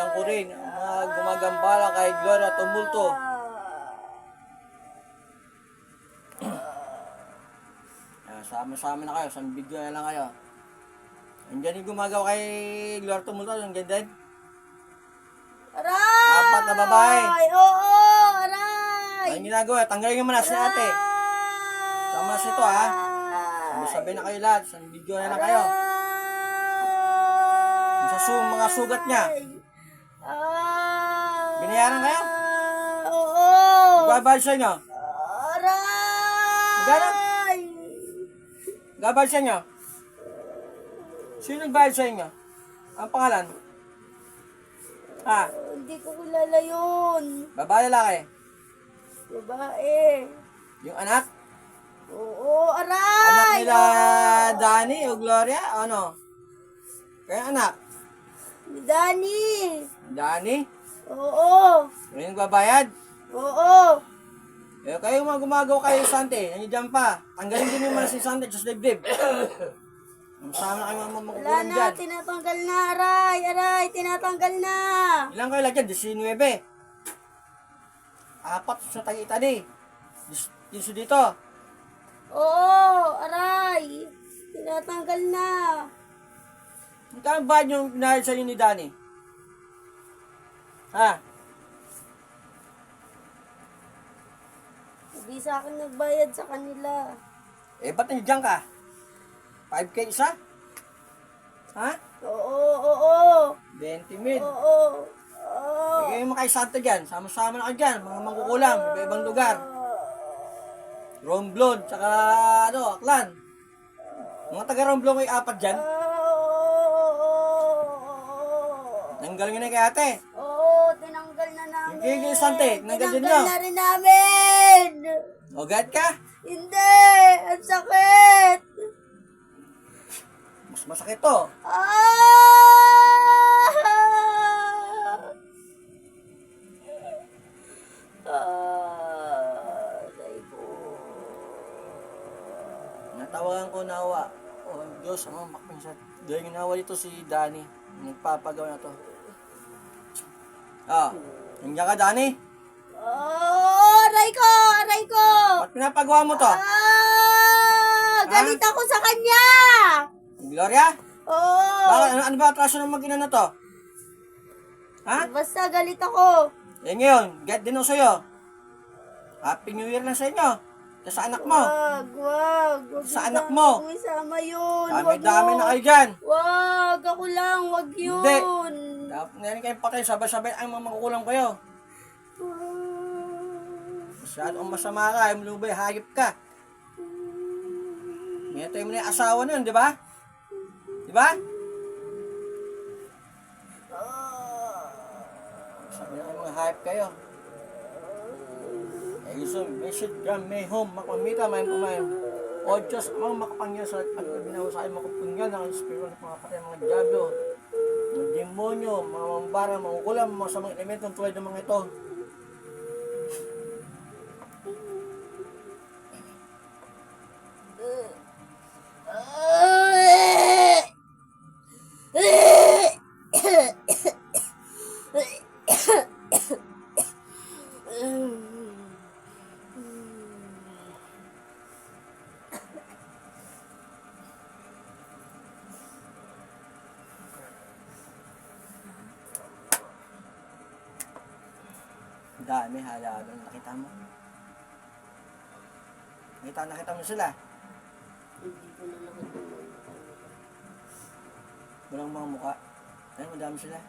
Alam ko rin, ang mga gumagambala kay Gloria Tumulto. Sama-sama na kayo, sambigyo na lang kayo. Andiyan yung gumagawa kay Gloria Tumulto, nandiyan din. Aray! Apat na babae. Oo, aray! Anong ginagawa? Tanggalin yung manas ni ate. Sama sa ito ha. Sabi na kayo lahat, sambigyo na lang kayo. Mga sugat niya. Binayaran kayo? Oo. Magbabayad sa inyo? Aray! Magkano? Magbabayad sa inyo? Sino nagbayad sa inyo? Ang pangalan? Ha? Hindi ko kilala yun. Babae lalaki? Babae. Yung anak? Oo, aray! Anak nila Danny o Gloria? Ano? Kaya anak? Ni Danny. Danny? Oo. Ano yung nagbabayad? Oo. Eh, kayo mga gumagawa kayo Sante, nandiyan pa. Tanggalin din yung manas ni Sante, just dibdib. Sama kayo mga Wala makukulang na, dyan. tinatanggal na, aray! Aray, tinatanggal na! Ilan kayo lahat dyan? 19. Apat sa Tagi-Itali. Yung dito. Oo, aray! Tinatanggal na! Magkano ba yung pinahal sa'yo ni Danny? Ha? Hindi sa akin nagbayad sa kanila. Eh, ba't nandiyan ka? 5K isa? Ha? Oo. 20 mil. Oo. Eh, kayo mga kay Santa dyan. Sama-sama na kayo dyan. Mga mangkukulam. Iba-ibang lugar. Romblon, tsaka Aklan. Mga taga-Romblon kayo 4 dyan. Nanggal nyo na kay ate. Oo, tinanggal na namin. Yung kay Sante, tinanggal din nyo. Tinanggal na rin namin. O, gad ka? Hindi, ang sakit. Mas masakit to. Aray ko. Natawagan ko nawa. O, Diyos, ama, makapinsan. Dahil ginawa dito si Danny. Nagpapagawa na to. Ah, nandiyan ka, Danny? Aray ko! Aray ko! Ba't pinapagawa mo to? Galit ako sa kanya! Gloria? Oo! Bakit? Ano ba atraso ng mag-ina na to? Ha? Basta galit ako. Eh ngayon, get din ako sa'yo. Happy New Year na sa inyo. Sa anak mo. Wag. Sa anak mo. Huwag isama yun. Dami-dami na kayo dyan. Wag, ako lang. Wag yun. Hindi. Dapat ngayon kayong patay. Sabay-sabay ang mga makukulang kayo. Masyadong masama ka. Ay mulubay, hayop ka. Ngayon tayo mo na yung asawa na yun, di ba? Di ba? Sabi na kayo mga hayop kayo. Isong message gram may home makamita may kumain. O Diyos, ang makapangyan sa pag-binawa sa akin makapunyan ng espiritu ng mga patay, mga diablo, mga demonyo, mga mambara, mga ukulam, mga samang elementong tulad ng mga ito. Dami halagang nakita mo. Nakita mo sila. Hindi ko na nakita. Walang mga mukha. Ay, madami sila.